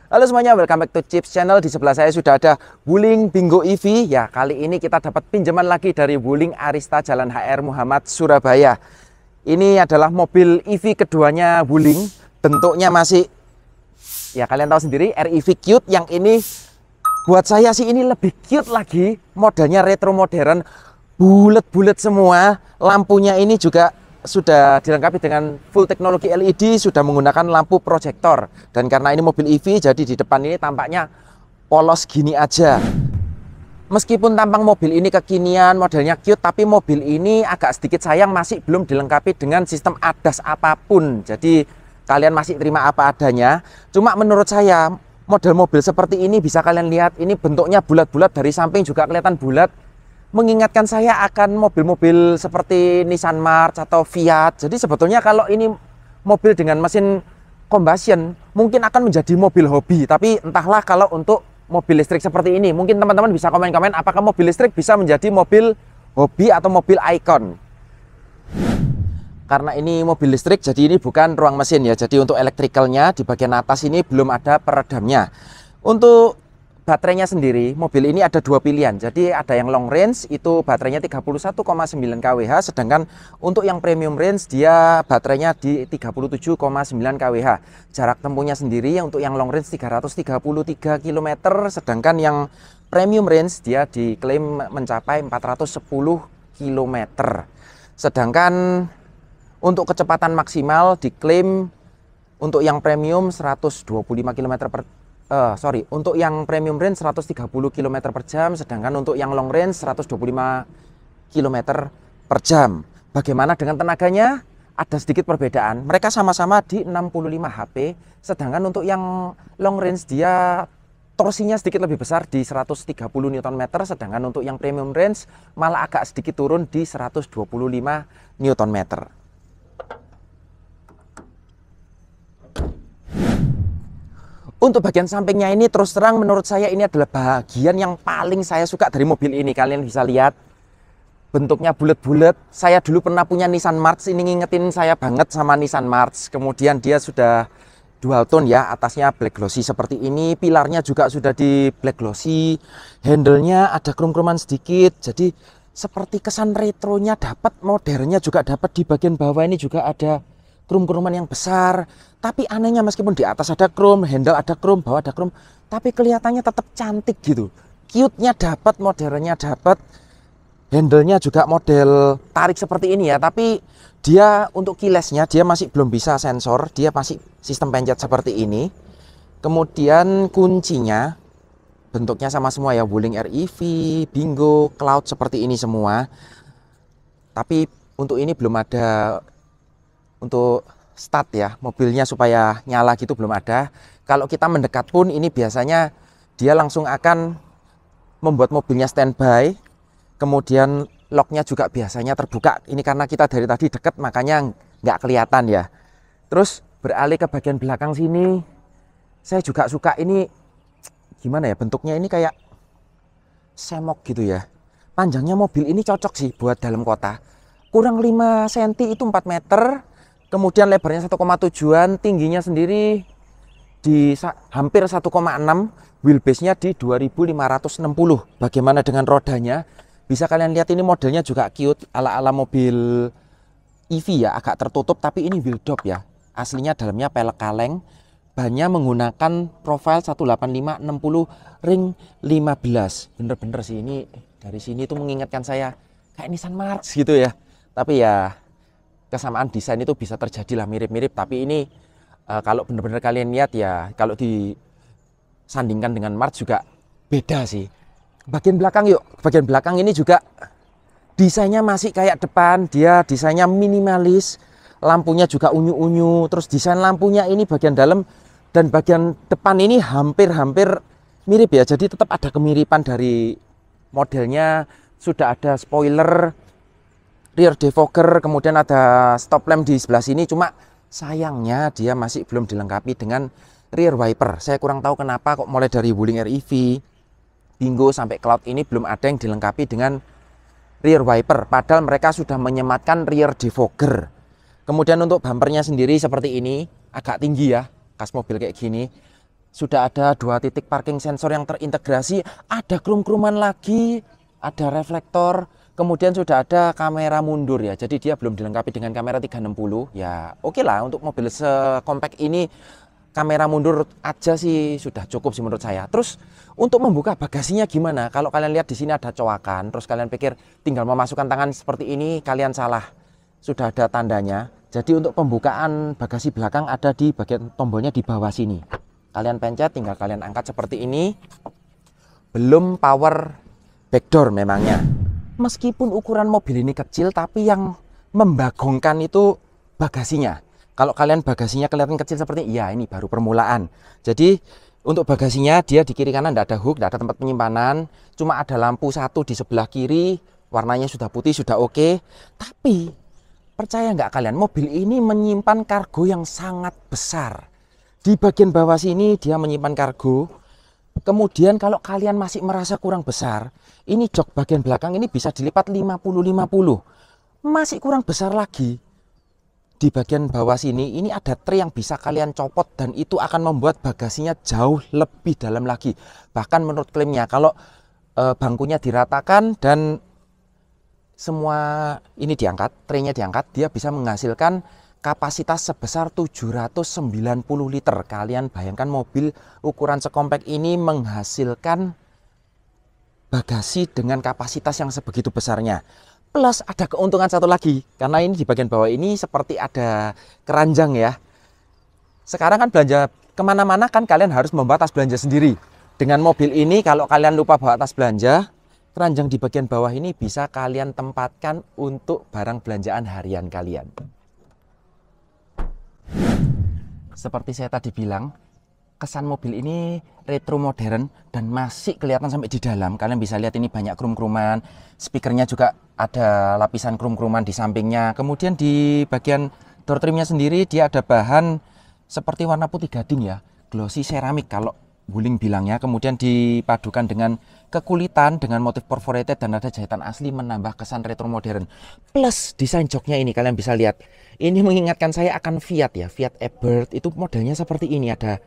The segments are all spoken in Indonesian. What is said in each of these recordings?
Halo semuanya, welcome back to Chips Channel. Di sebelah saya sudah ada Wuling Bingo EV. Ya, kali ini kita dapat pinjaman lagi dari Wuling Arista Jalan HR Muhammad, Surabaya. Ini adalah mobil EV keduanya Wuling. Bentuknya masih, ya kalian tahu sendiri, REV Cute. Yang ini, buat saya sih ini lebih cute lagi. Modelnya retro modern, bulat-bulat semua. Lampunya ini juga sudah dilengkapi dengan full teknologi LED, sudah menggunakan lampu proyektor. Dan karena ini mobil EV, jadi di depan ini tampaknya polos gini aja. Meskipun tampang mobil ini kekinian, modelnya cute, tapi mobil ini agak sedikit sayang masih belum dilengkapi dengan sistem ADAS apapun. Jadi kalian masih terima apa adanya. Cuma menurut saya model mobil seperti ini bisa kalian lihat, ini bentuknya bulat-bulat, dari samping juga kelihatan bulat. Mengingatkan saya akan mobil-mobil seperti Nissan March atau Fiat. Jadi sebetulnya kalau ini mobil dengan mesin combustion mungkin akan menjadi mobil hobi. Tapi entahlah kalau untuk mobil listrik seperti ini. Mungkin teman-teman bisa komen-komen apakah mobil listrik bisa menjadi mobil hobi atau mobil icon. Karena ini mobil listrik, jadi ini bukan ruang mesin ya. Jadi untuk elektrikalnya di bagian atas ini belum ada peredamnya. Untuk baterainya sendiri, mobil ini ada dua pilihan. Jadi ada yang long range, itu baterainya 31,9 kWh. Sedangkan untuk yang premium range, dia baterainya di 37,9 kWh. Jarak tempuhnya sendiri untuk yang long range 333 km. Sedangkan yang premium range, dia diklaim mencapai 410 km. Sedangkan untuk kecepatan maksimal diklaim untuk yang premium 125 km per untuk yang premium range 130 km per jam, sedangkan untuk yang long range 125 km per jam. Bagaimana dengan tenaganya? Ada sedikit perbedaan. Mereka sama-sama di 65 HP, sedangkan untuk yang long range dia torsinya sedikit lebih besar di 130 Nm, sedangkan untuk yang premium range malah agak sedikit turun di 125 Nm. Untuk bagian sampingnya ini terus terang menurut saya ini adalah bagian yang paling saya suka dari mobil ini. Kalian bisa lihat bentuknya bulat-bulat. Saya dulu pernah punya Nissan March, ini ngingetin saya banget sama Nissan March. Kemudian dia sudah dual tone ya, atasnya black glossy seperti ini. Pilarnya juga sudah di black glossy. Handle-nya ada krom-kroman sedikit. Jadi seperti kesan retronya dapat, modernnya juga dapat. Di bagian bawah ini juga ada krom-kroman yang besar. Tapi anehnya meskipun di atas ada krom, handle ada krom, bawah ada krom, tapi kelihatannya tetap cantik gitu. Cute-nya dapat, modernnya dapat. Handle-nya juga model tarik seperti ini ya, tapi dia untuk keyless-nya dia masih belum bisa sensor, dia masih sistem pencet seperti ini. Kemudian kuncinya bentuknya sama semua ya, Wuling REV, Bingo, Cloud seperti ini semua. Tapi untuk ini belum ada untuk start ya, mobilnya supaya nyala gitu belum ada. Kalau kita mendekat pun ini biasanya dia langsung akan membuat mobilnya standby. Kemudian locknya juga biasanya terbuka. Ini karena kita dari tadi dekat makanya nggak kelihatan ya. Terus beralih ke bagian belakang sini, saya juga suka ini gimana ya, bentuknya ini kayak semok gitu ya. Panjangnya mobil ini cocok sih buat dalam kota. Kurang 5 cm itu 4 meter. Kemudian lebarnya 1,7-an, tingginya sendiri di hampir 1,6, wheelbase-nya di 2560. Bagaimana dengan rodanya? Bisa kalian lihat ini modelnya juga cute, ala-ala mobil EV ya, agak tertutup tapi ini wheel dop ya. Aslinya dalamnya pelek kaleng, bannya menggunakan profile 185/60 ring 15. Bener-bener sih ini dari sini tuh mengingatkan saya kayak Nissan March gitu ya. Tapi ya kesamaan desain itu bisa terjadi lah, mirip-mirip. Tapi ini kalau benar-benar kalian lihat ya, kalau disandingkan dengan March juga beda sih. Bagian belakang yuk, bagian belakang ini juga desainnya masih kayak depan. Dia desainnya minimalis, lampunya juga unyu-unyu. Terus desain lampunya ini bagian dalam dan bagian depan ini hampir-hampir mirip ya. Jadi tetap ada kemiripan dari modelnya. Sudah ada spoiler, rear defogger, kemudian ada stop lamp di sebelah sini. Cuma sayangnya dia masih belum dilengkapi dengan rear wiper. Saya kurang tahu kenapa kok mulai dari Wuling REV, Bingo sampai Cloud ini belum ada yang dilengkapi dengan rear wiper. Padahal mereka sudah menyematkan rear defogger. Kemudian untuk bumpernya sendiri seperti ini, agak tinggi ya, khas mobil kayak gini. sudah ada 2 titik parking sensor yang terintegrasi, ada krum-kruman lagi, ada reflektor, kemudian sudah ada kamera mundur ya. Jadi dia belum dilengkapi dengan kamera 360. Ya, oke lah untuk mobil sekompak ini kamera mundur aja sih sudah cukup sih menurut saya. Terus untuk membuka bagasinya gimana? Kalau kalian lihat di sini ada coakan, terus kalian pikir tinggal memasukkan tangan seperti ini, kalian salah. Sudah ada tandanya. Jadi untuk pembukaan bagasi belakang ada di bagian tombolnya di bawah sini. Kalian pencet, tinggal kalian angkat seperti ini. Belum power backdoor memangnya. Meskipun ukuran mobil ini kecil, tapi yang membagongkan itu bagasinya. Kalau kalian bagasinya kelihatan kecil seperti ini, ya ini baru permulaan. Jadi untuk bagasinya dia di kiri kanan tidak ada hook, tidak ada tempat penyimpanan. Cuma ada lampu satu di sebelah kiri, warnanya sudah putih, sudah oke. Tapi percaya nggak kalian, mobil ini menyimpan kargo yang sangat besar. Di bagian bawah sini dia menyimpan kargo. Kemudian kalau kalian masih merasa kurang besar, ini jok bagian belakang ini bisa dilipat 50-50. Masih kurang besar lagi. Di bagian bawah sini ini ada tray yang bisa kalian copot dan itu akan membuat bagasinya jauh lebih dalam lagi. Bahkan menurut klaimnya kalau bangkunya diratakan dan semua ini diangkat, traynya diangkat, dia bisa menghasilkan kapasitas sebesar 790 liter. Kalian bayangkan mobil ukuran sekompak ini menghasilkan bagasi dengan kapasitas yang sebegitu besarnya. Plus ada keuntungan satu lagi, karena ini di bagian bawah ini seperti ada keranjang ya. Sekarang kan belanja kemana-mana kan kalian harus membawa tas belanja sendiri. Dengan mobil ini kalau kalian lupa bawa tas belanja, keranjang di bagian bawah ini bisa kalian tempatkan untuk barang belanjaan harian kalian. Seperti saya tadi bilang, kesan mobil ini retro modern dan masih kelihatan sampai di dalam. Kalian bisa lihat ini banyak krum-kruman, speakernya juga ada lapisan krum-kruman di sampingnya. Kemudian di bagian door trimnya sendiri dia ada bahan seperti warna putih gading ya, glossy ceramik kalau Wuling bilangnya. Kemudian dipadukan dengan kekulitan dengan motif perforated dan ada jahitan asli menambah kesan retro modern. Plus desain joknya ini kalian bisa lihat. Ini mengingatkan saya akan Fiat ya, Fiat Ebert itu modelnya seperti ini, ada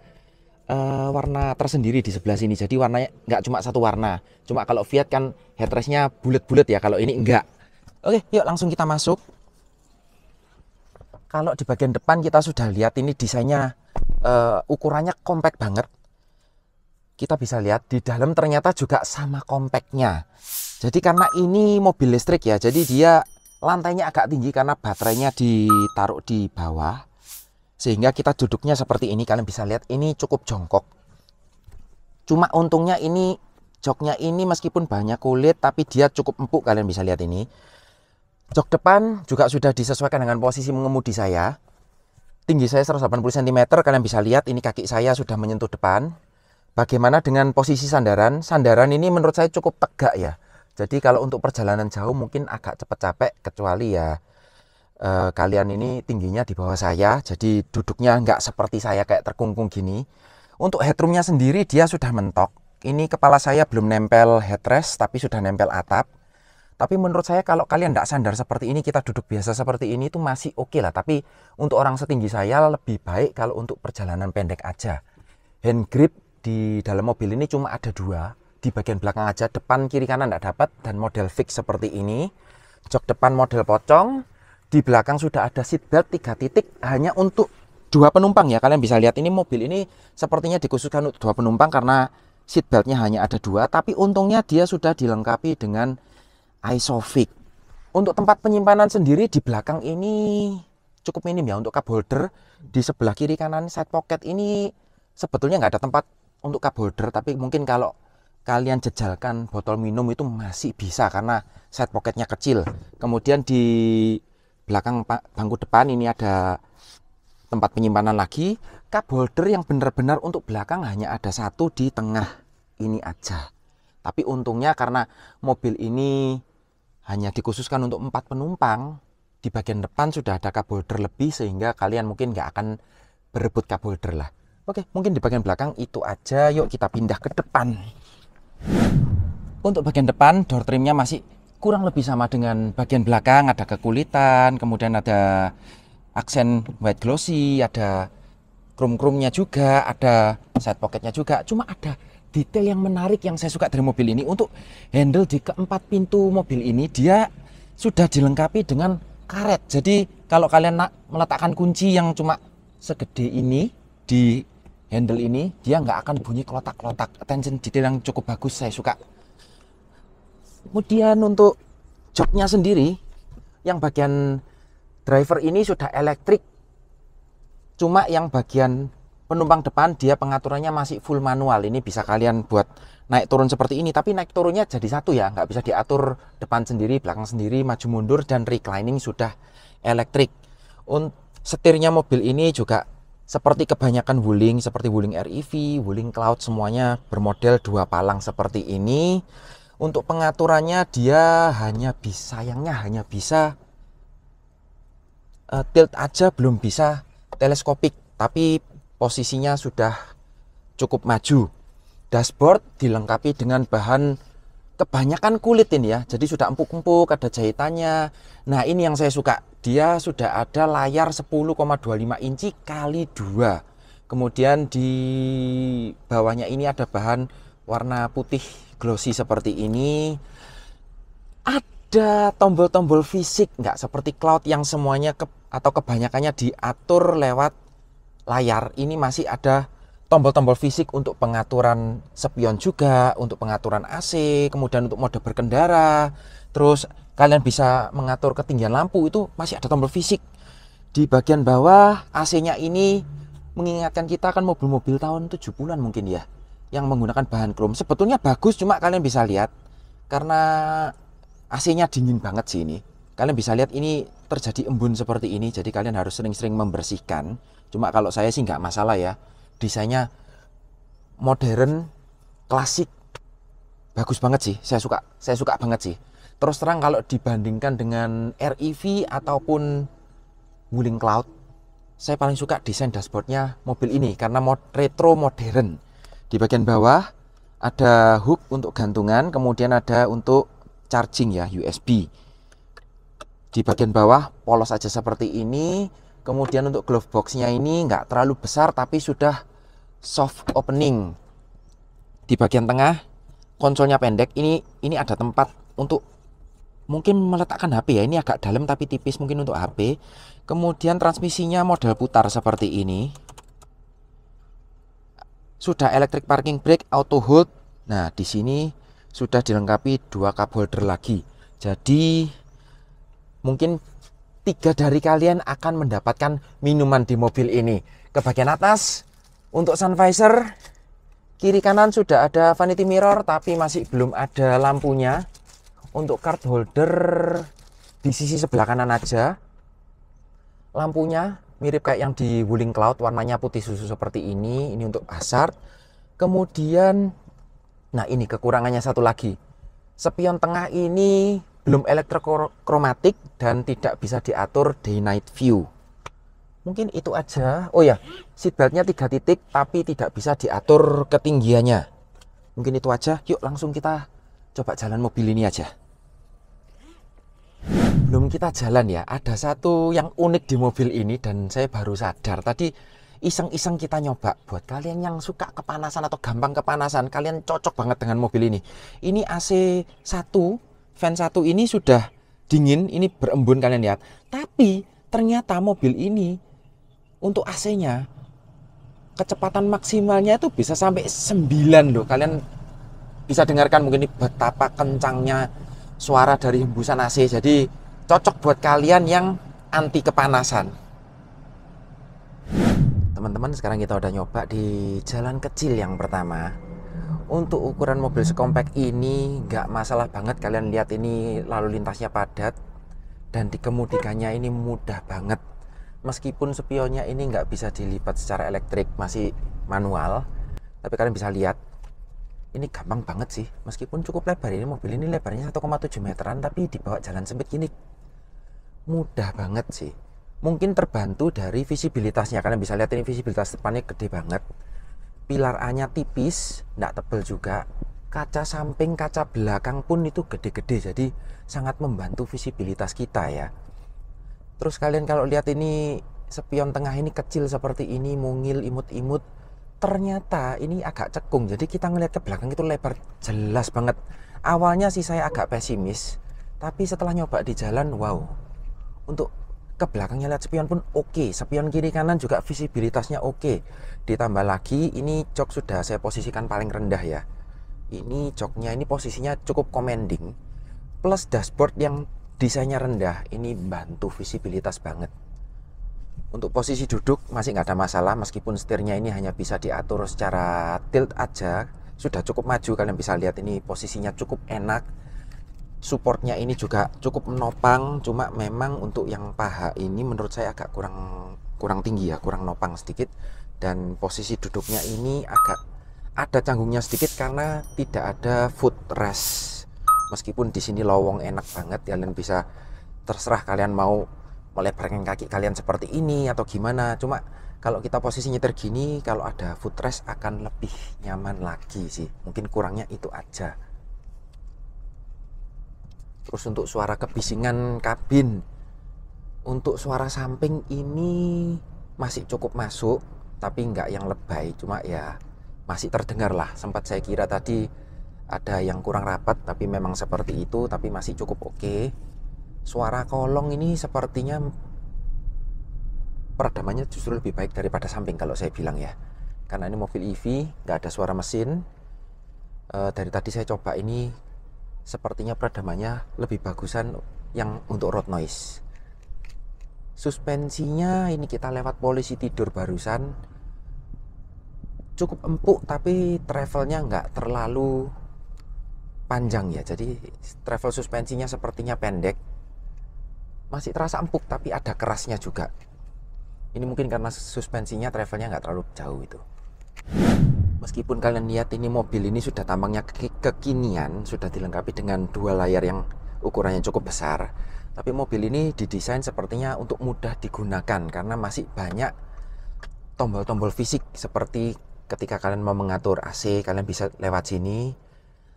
warna tersendiri di sebelah sini. Jadi warnanya nggak cuma satu warna. Cuma kalau Fiat kan headrestnya bulat-bulat ya, kalau ini enggak. Oke, yuk langsung kita masuk. Kalau di bagian depan kita sudah lihat ini desainnya ukurannya compact banget. Kita bisa lihat di dalam ternyata juga sama compactnya. Jadi karena ini mobil listrik ya, jadi dia lantainya agak tinggi karena baterainya ditaruh di bawah. Sehingga kita duduknya seperti ini, kalian bisa lihat ini cukup jongkok. Cuma untungnya ini joknya ini meskipun banyak kulit tapi dia cukup empuk, kalian bisa lihat ini. Jok depan juga sudah disesuaikan dengan posisi mengemudi saya. Tinggi saya 180 cm, kalian bisa lihat ini kaki saya sudah menyentuh depan. Bagaimana dengan posisi sandaran? Sandaran ini menurut saya cukup tegak ya. Jadi kalau untuk perjalanan jauh mungkin agak cepat capek, kecuali ya kalian ini tingginya di bawah saya, jadi duduknya nggak seperti saya kayak terkungkung gini. Untuk headroomnya sendiri dia sudah mentok. Ini kepala saya belum nempel headrest tapi sudah nempel atap. Tapi menurut saya kalau kalian nggak sandar seperti ini, kita duduk biasa seperti ini itu masih oke lah. Tapi untuk orang setinggi saya lebih baik kalau untuk perjalanan pendek aja. Hand grip di dalam mobil ini cuma ada 2, di bagian belakang aja, depan kiri kanan tidak dapat, dan model fix seperti ini. Jok depan model pocong, di belakang sudah ada seat belt 3 titik hanya untuk 2 penumpang ya. Kalian bisa lihat ini mobil ini sepertinya dikhususkan untuk 2 penumpang karena seat beltnya hanya ada 2, tapi untungnya dia sudah dilengkapi dengan ISOFIX. Untuk tempat penyimpanan sendiri di belakang ini cukup minim ya. Untuk cup holder di sebelah kiri kanan side pocket ini sebetulnya nggak ada tempat untuk cup holder, tapi mungkin kalau kalian jejalkan botol minum itu masih bisa karena side pocketnya kecil. Kemudian di belakang bangku depan ini ada tempat penyimpanan lagi. Cup holder yang benar-benar untuk belakang hanya ada 1 di tengah ini aja. Tapi untungnya karena mobil ini hanya dikhususkan untuk 4 penumpang, di bagian depan sudah ada cup holder lebih sehingga kalian mungkin nggak akan berebut cup holder lah. Oke, mungkin di bagian belakang itu aja. Yuk kita pindah ke depan. Untuk bagian depan, door trimnya masih kurang lebih sama dengan bagian belakang. Ada kekulitan, kemudian ada aksen white glossy, ada chrome-chrome-nya juga, ada side pocketnya juga. Cuma ada detail yang menarik yang saya suka dari mobil ini. Untuk handle di keempat pintu mobil ini, dia sudah dilengkapi dengan karet. Jadi kalau kalian meletakkan kunci yang cuma segede ini di handle ini, dia nggak akan bunyi klotak-klotak. Attention detail yang cukup bagus, saya suka. Kemudian untuk joknya sendiri, yang bagian driver ini sudah elektrik. Cuma yang bagian penumpang depan dia pengaturannya masih full manual. Ini bisa kalian buat naik turun seperti ini, tapi naik turunnya jadi satu ya, nggak bisa diatur depan sendiri, belakang sendiri, maju mundur, dan reclining sudah elektrik. Setirnya mobil ini juga seperti kebanyakan Wuling, seperti Wuling REV, Wuling Cloud, semuanya bermodel 2 palang seperti ini. Untuk pengaturannya dia sayangnya hanya bisa tilt aja, belum bisa teleskopik, tapi posisinya sudah cukup maju. Dashboard dilengkapi dengan bahan kebanyakan kulit ini ya, jadi sudah empuk-empuk, ada jahitannya. Nah ini yang saya suka, dia sudah ada layar 10,25 inci kali 2. Kemudian di bawahnya ini ada bahan warna putih glossy seperti ini. Ada tombol-tombol fisik, nggak seperti Cloud yang semuanya atau kebanyakannya diatur lewat layar. Ini masih ada tombol-tombol fisik untuk pengaturan spion juga, untuk pengaturan AC, kemudian untuk mode berkendara. Terus kalian bisa mengatur ketinggian lampu, itu masih ada tombol fisik. Di bagian bawah AC-nya ini mengingatkan kita kan mobil-mobil tahun 70-an mungkin ya, yang menggunakan bahan chrome. Sebetulnya bagus, cuma kalian bisa lihat karena AC-nya dingin banget sih ini. Kalian bisa lihat ini terjadi embun seperti ini, jadi kalian harus sering-sering membersihkan. Cuma kalau saya sih nggak masalah ya. Desainnya modern, klasik, bagus banget sih. Saya suka banget sih. Terus terang kalau dibandingkan dengan REV ataupun Wuling Cloud, saya paling suka desain dashboardnya mobil ini karena retro modern. Di bagian bawah ada hook untuk gantungan, kemudian ada untuk charging ya, USB. Di bagian bawah polos aja seperti ini. Kemudian untuk glove boxnya ini nggak terlalu besar tapi sudah soft opening. Di bagian tengah konsolnya pendek. Ini ada tempat untuk mungkin meletakkan HP ya. Ini agak dalam tapi tipis mungkin untuk HP. Kemudian transmisinya model putar seperti ini. Sudah electric parking brake, auto hold. Nah, di sini sudah dilengkapi 2 cup holder lagi. Jadi mungkin 3 dari kalian akan mendapatkan minuman di mobil ini. Ke bagian atas untuk sun visor, kiri kanan sudah ada vanity mirror tapi masih belum ada lampunya. Untuk card holder di sisi sebelah kanan aja. Lampunya mirip kayak yang di Wuling Cloud, warnanya putih susu seperti ini. Ini untuk hazard. Kemudian nah ini kekurangannya satu lagi. Spion tengah ini belum elektrokromatik dan tidak bisa diatur day night view. Mungkin itu aja. Oh ya, seatbeltnya 3 titik tapi tidak bisa diatur ketinggiannya. Mungkin itu aja. Yuk langsung kita coba jalan mobil ini aja. Belum kita jalan ya, ada satu yang unik di mobil ini dan saya baru sadar. Tadi iseng-iseng kita nyoba. Buat kalian yang suka kepanasan atau gampang kepanasan, kalian cocok banget dengan mobil ini. Ini AC 1, fan 1 ini sudah dingin, ini berembun kalian lihat. Tapi ternyata mobil ini untuk AC-nya kecepatan maksimalnya itu bisa sampai 9 loh. Kalian bisa dengarkan mungkin ini betapa kencangnya suara dari hembusan AC. Jadi cocok buat kalian yang anti kepanasan. Teman-teman, sekarang kita udah nyoba di jalan kecil yang pertama. Untuk ukuran mobil sekompak ini nggak masalah banget. Kalian lihat ini lalu lintasnya padat dan dikemudikannya ini mudah banget. Meskipun spionnya ini nggak bisa dilipat secara elektrik, masih manual, tapi kalian bisa lihat ini gampang banget sih. Meskipun cukup lebar, ini mobil ini lebarnya 1,7 meteran, tapi dibawa jalan sempit gini mudah banget sih. Mungkin terbantu dari visibilitasnya. Kalian bisa lihat ini visibilitas depannya gede banget. Pilar A-nya tipis, nggak tebel juga. Kaca samping, kaca belakang pun itu gede-gede. Jadi sangat membantu visibilitas kita ya. Terus kalian kalau lihat ini spion tengah ini kecil seperti ini, mungil, imut-imut. Ternyata ini agak cekung, jadi kita ngelihat ke belakang itu lebar jelas banget. Awalnya sih saya agak pesimis, tapi setelah nyoba di jalan, wow. Untuk ke belakangnya lihat spion pun oke. Spion kiri kanan juga visibilitasnya oke. Ditambah lagi ini jok sudah saya posisikan paling rendah ya. Ini joknya ini posisinya cukup commanding. Plus dashboard yang desainnya rendah, ini bantu visibilitas banget. Untuk posisi duduk masih nggak ada masalah, meskipun setirnya ini hanya bisa diatur secara tilt aja. Sudah cukup maju, kalian bisa lihat ini posisinya cukup enak. Supportnya ini juga cukup menopang, cuma memang untuk yang paha ini menurut saya agak kurang tinggi ya, kurang nopang sedikit. Dan posisi duduknya ini agak ada canggungnya sedikit karena tidak ada footrest. Meskipun di sini lowong enak banget, kalian bisa terserah kalian mau melebarkan kaki kalian seperti ini atau gimana. Cuma kalau kita posisi nyetir gini, kalau ada footrest akan lebih nyaman lagi sih. Mungkin kurangnya itu aja. Terus untuk suara kebisingan kabin, untuk suara samping ini masih cukup masuk, tapi nggak yang lebay, cuma ya masih terdengar lah. Sempat saya kira tadi ada yang kurang rapat, tapi memang seperti itu, tapi masih cukup oke. Suara kolong ini sepertinya peredamannya justru lebih baik daripada samping kalau saya bilang ya, karena ini mobil EV, nggak ada suara mesin. Dari tadi saya coba ini sepertinya peredamannya lebih bagusan yang untuk road noise. Suspensinya ini kita lewat polisi tidur barusan, cukup empuk tapi travelnya nggak terlalu panjang ya, jadi travel suspensinya sepertinya pendek. Masih terasa empuk tapi ada kerasnya juga. Ini mungkin karena suspensinya travelnya nggak terlalu jauh itu. Meskipun kalian lihat ini mobil ini sudah tampangnya kekinian, sudah dilengkapi dengan dua layar yang ukurannya cukup besar, tapi mobil ini didesain sepertinya untuk mudah digunakan karena masih banyak tombol-tombol fisik. Seperti ketika kalian mau mengatur AC, kalian bisa lewat sini,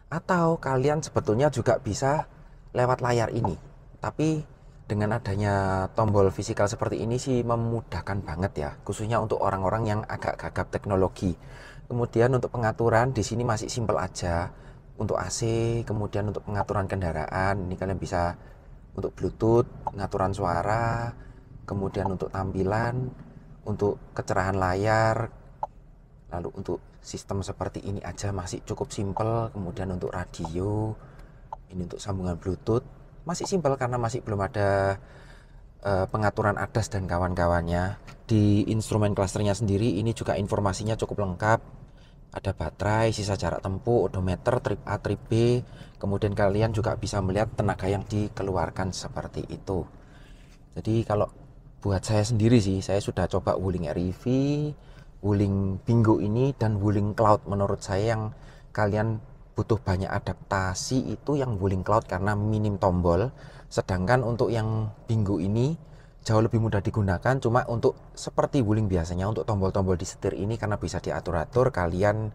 atau kalian sebetulnya juga bisa lewat layar ini. Tapi dengan adanya tombol fisikal seperti ini sih memudahkan banget ya, khususnya untuk orang-orang yang agak gagap teknologi. Kemudian untuk pengaturan di sini masih simpel aja. Untuk AC, kemudian untuk pengaturan kendaraan, ini kalian bisa untuk Bluetooth, pengaturan suara, kemudian untuk tampilan, untuk kecerahan layar. Lalu untuk sistem seperti ini aja masih cukup simpel. Kemudian untuk radio, ini untuk sambungan Bluetooth masih simpel karena masih belum ada pengaturan ADAS dan kawan-kawannya. Di instrumen klasternya sendiri ini juga informasinya cukup lengkap. Ada baterai, sisa jarak tempuh, odometer, trip A, trip B. Kemudian kalian juga bisa melihat tenaga yang dikeluarkan seperti itu. Jadi kalau buat saya sendiri sih, saya sudah coba Wuling REV, Wuling Bingo ini, dan Wuling Cloud. Menurut saya yang kalian butuh banyak adaptasi itu yang Wuling Cloud karena minim tombol. Sedangkan untuk yang Bingo ini jauh lebih mudah digunakan. Cuma untuk seperti Wuling biasanya, untuk tombol-tombol di setir ini karena bisa diatur-atur, kalian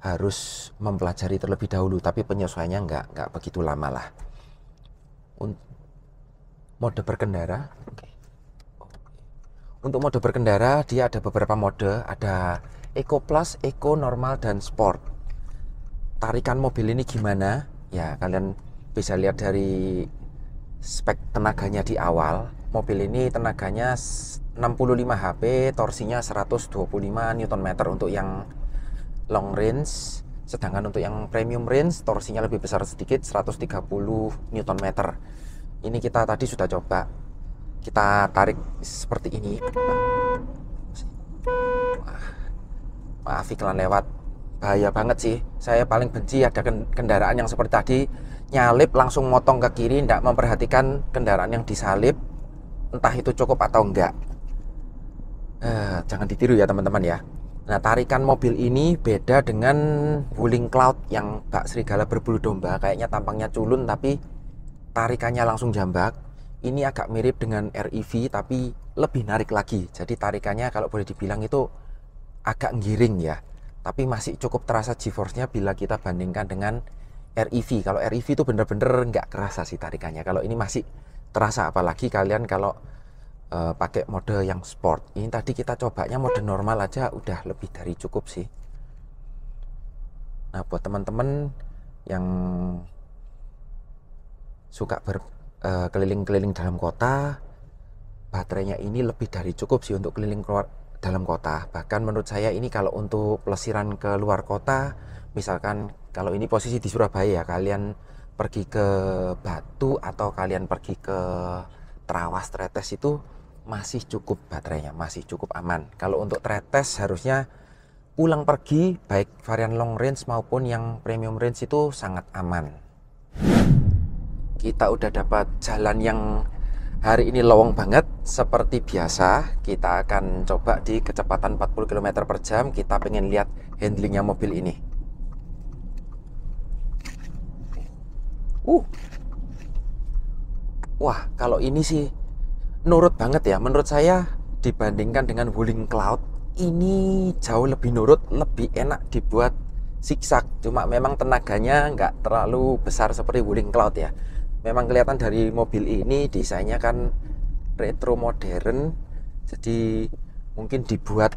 harus mempelajari terlebih dahulu. Tapi penyesuaiannya nggak begitu lama lah. Mode berkendara, untuk mode berkendara dia ada beberapa mode. Ada Eco Plus, Eco, Normal, dan Sport. Tarikan mobil ini gimana? Ya kalian bisa lihat dari spek tenaganya di awal. Mobil ini tenaganya 65 HP, torsinya 125 Nm untuk yang long range. Sedangkan untuk yang premium range torsinya lebih besar sedikit, 130 Nm. Ini kita tadi sudah coba. Kita tarik seperti ini. Maaf iklan lewat. Bahaya banget sih. Saya paling benci ada kendaraan yang seperti tadi, nyalip langsung motong ke kiri, tidak memperhatikan kendaraan yang disalip, entah itu cukup atau enggak. Jangan ditiru ya teman-teman ya. Nah, tarikan mobil ini beda dengan Wuling Cloud yang bak serigala berbulu domba. Kayaknya tampangnya culun tapi tarikannya langsung jambak. Ini agak mirip dengan REV tapi lebih narik lagi. Jadi tarikannya kalau boleh dibilang itu agak ngiring ya. Tapi masih cukup terasa G-force-nya bila kita bandingkan dengan REV. Kalau REV itu bener-bener nggak kerasa sih tarikannya. Kalau ini masih terasa, apalagi kalian kalau pakai mode yang sport. Ini tadi kita cobanya mode normal aja udah lebih dari cukup sih. Nah, buat teman-teman yang suka keliling-keliling dalam kota, baterainya ini lebih dari cukup sih untuk keliling keluar dalam kota. Bahkan menurut saya ini kalau untuk pelesiran ke luar kota, misalkan kalau ini posisi di Surabaya ya, kalian pergi ke Batu atau kalian pergi ke Trawas, Tretes itu masih cukup baterainya, masih cukup aman. Kalau untuk Tretes harusnya pulang pergi baik varian long range maupun yang premium range itu sangat aman. Kita udah dapat jalan yang hari ini lowong banget. Seperti biasa kita akan coba di kecepatan 40 km per jam. Kita pengen lihat handlingnya mobil ini. Wah, kalau ini sih nurut banget ya. Menurut saya dibandingkan dengan Wuling Cloud, ini jauh lebih nurut, lebih enak dibuat zigzag. Cuma memang tenaganya nggak terlalu besar seperti Wuling Cloud ya. Memang kelihatan dari mobil ini desainnya kan retro modern, jadi mungkin dibuat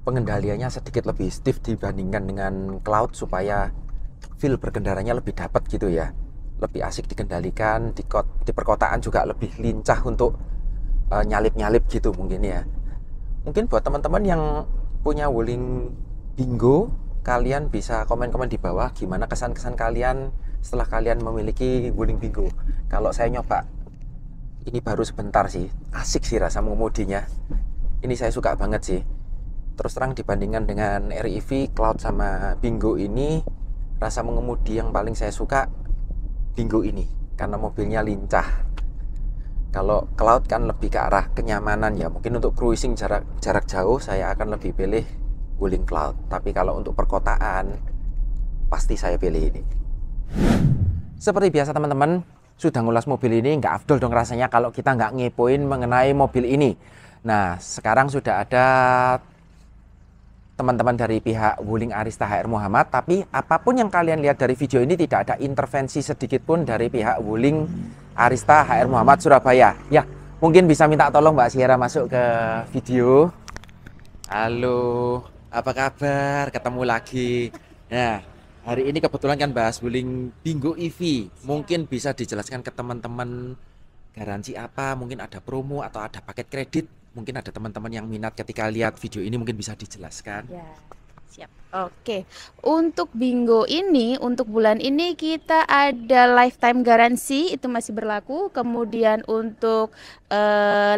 pengendaliannya sedikit lebih stiff dibandingkan dengan Cloud supaya feel berkendaranya lebih dapat gitu ya, lebih asik dikendalikan. Di perkotaan juga lebih lincah untuk nyalip-nyalip gitu mungkin ya. Mungkin buat teman-teman yang punya Wuling Bingo, kalian bisa komen-komen di bawah gimana kesan-kesan kalian setelah kalian memiliki Wuling Bingo. Kalau saya nyoba ini baru sebentar sih, asik sih rasa mengemudinya. Ini saya suka banget sih. Terus terang dibandingkan dengan REV, Cloud sama Bingo ini, rasa mengemudi yang paling saya suka Bingo ini karena mobilnya lincah. Kalau Cloud kan lebih ke arah kenyamanan ya. Mungkin untuk cruising jarak jauh saya akan lebih pilih Wuling Cloud. Tapi kalau untuk perkotaan pasti saya pilih ini. Seperti biasa teman-teman, sudah ngulas mobil ini, nggak afdol dong rasanya kalau kita nggak ngepoin mengenai mobil ini. Nah, sekarang sudah ada teman-teman dari pihak Wuling Arista HR Muhammad, tapi apapun yang kalian lihat dari video ini tidak ada intervensi sedikit pun dari pihak Wuling Arista HR Muhammad Surabaya. Ya, mungkin bisa minta tolong Mbak Sierra masuk ke video. Halo, apa kabar? Ketemu lagi. Nah, hari ini kebetulan kan bahas Wuling Bingo EV. Mungkin bisa dijelaskan ke teman-teman garansi apa, mungkin ada promo atau ada paket kredit. Mungkin ada teman-teman yang minat ketika lihat video ini mungkin bisa dijelaskan. Ya, siap. Oke. Untuk Bingo ini, untuk bulan ini kita ada lifetime garansi, itu masih berlaku. Kemudian untuk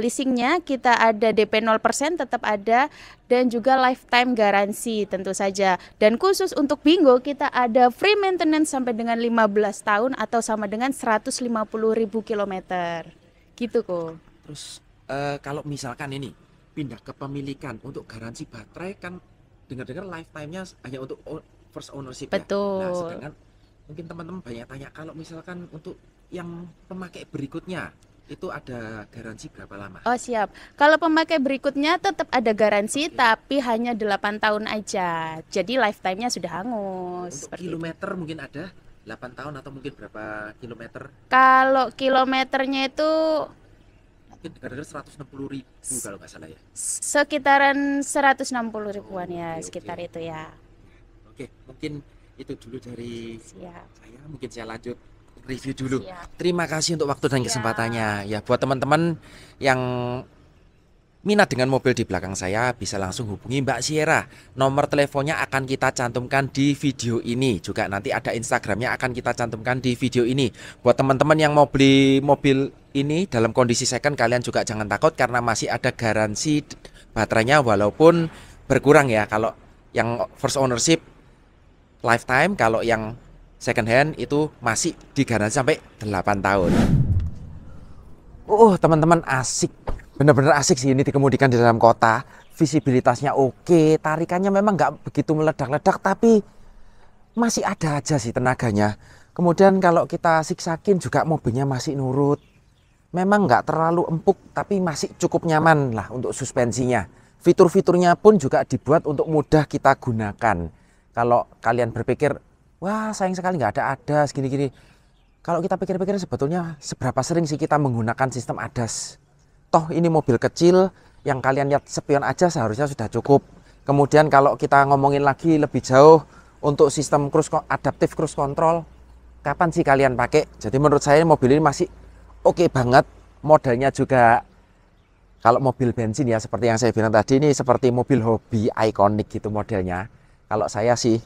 leasingnya kita ada DP 0% tetap ada. Dan juga lifetime garansi tentu saja. Dan khusus untuk Bingo kita ada free maintenance sampai dengan 15 tahun atau sama dengan 150.000 kilometer. Gitu kok. Terus kalau misalkan ini pindah ke pemilikan untuk garansi baterai kan dengar-dengar lifetime-nya hanya untuk first ownership. Betul. Ya. Nah, sedangkan mungkin teman-teman banyak tanya kalau misalkan untuk yang pemakai berikutnya itu ada garansi berapa lama? Oh siap. Kalau pemakai berikutnya tetap ada garansi, tapi hanya 8 tahun aja. Jadi lifetime-nya sudah hangus. Untuk kilometer mungkin ada 8 tahun atau mungkin berapa kilometer? Kalau kilometernya itu Mungkin dengar-dengar 160.000 kalau nggak salah ya. sekitaran 160 ribuan ya, Oke, sekitar oke. itu ya. Oke, mungkin itu dulu dari Siap. saya. Mungkin saya lanjut review dulu. Siap. Terima kasih untuk waktu dan Siap. kesempatannya. Ya, buat teman-teman yang minat dengan mobil di belakang saya bisa langsung hubungi Mbak Sierra. Nomor teleponnya akan kita cantumkan di video ini. Juga nanti ada Instagramnya akan kita cantumkan di video ini. Buat teman-teman yang mau beli mobil ini dalam kondisi second, kalian juga jangan takut karena masih ada garansi baterainya walaupun berkurang ya. Kalau yang first ownership lifetime, kalau yang second hand itu masih digaransi sampai 8 tahun. Teman-teman asik. Bener-bener asik sih ini dikemudikan di dalam kota. Visibilitasnya oke, tarikannya memang nggak begitu meledak-ledak, tapi masih ada aja sih tenaganya. Kemudian kalau kita siksakin juga mobilnya masih nurut. Memang nggak terlalu empuk, tapi masih cukup nyaman lah untuk suspensinya. Fitur-fiturnya pun juga dibuat untuk mudah kita gunakan. Kalau kalian berpikir, wah sayang sekali nggak ada segini-gini. Kalau kita pikir-pikir sebetulnya seberapa sering sih kita menggunakan sistem ADAS? Toh ini mobil kecil, yang kalian lihat spion aja seharusnya sudah cukup. Kemudian kalau kita ngomongin lagi lebih jauh untuk sistem adaptif cruise control, kapan sih kalian pakai? Jadi menurut saya mobil ini masih oke banget. Modelnya juga kalau mobil bensin ya seperti yang saya bilang tadi, ini seperti mobil hobi ikonik gitu modelnya. Kalau saya sih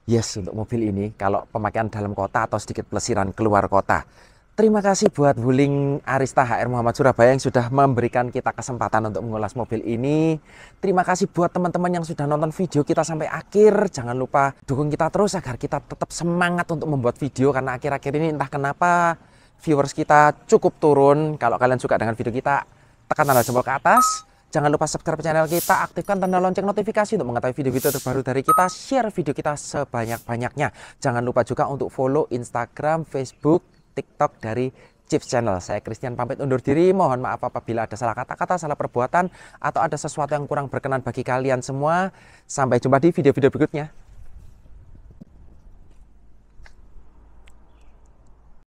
yes untuk mobil ini kalau pemakaian dalam kota atau sedikit pelesiran keluar kota. Terima kasih buat Wuling Arista HR Muhammad Surabaya yang sudah memberikan kita kesempatan untuk mengulas mobil ini. Terima kasih buat teman-teman yang sudah nonton video kita sampai akhir. Jangan lupa dukung kita terus agar kita tetap semangat untuk membuat video, karena akhir-akhir ini entah kenapa viewers kita cukup turun. Kalau kalian suka dengan video kita, tekan tanda jempol ke atas. Jangan lupa subscribe channel kita, aktifkan tanda lonceng notifikasi untuk mengetahui video-video terbaru dari kita. Share video kita sebanyak-banyaknya. Jangan lupa juga untuk follow Instagram, Facebook, TikTok dari Chips Channel. Saya Christian pamit undur diri. Mohon maaf apabila ada salah kata-kata, salah perbuatan, atau ada sesuatu yang kurang berkenan bagi kalian semua. Sampai jumpa di video-video berikutnya.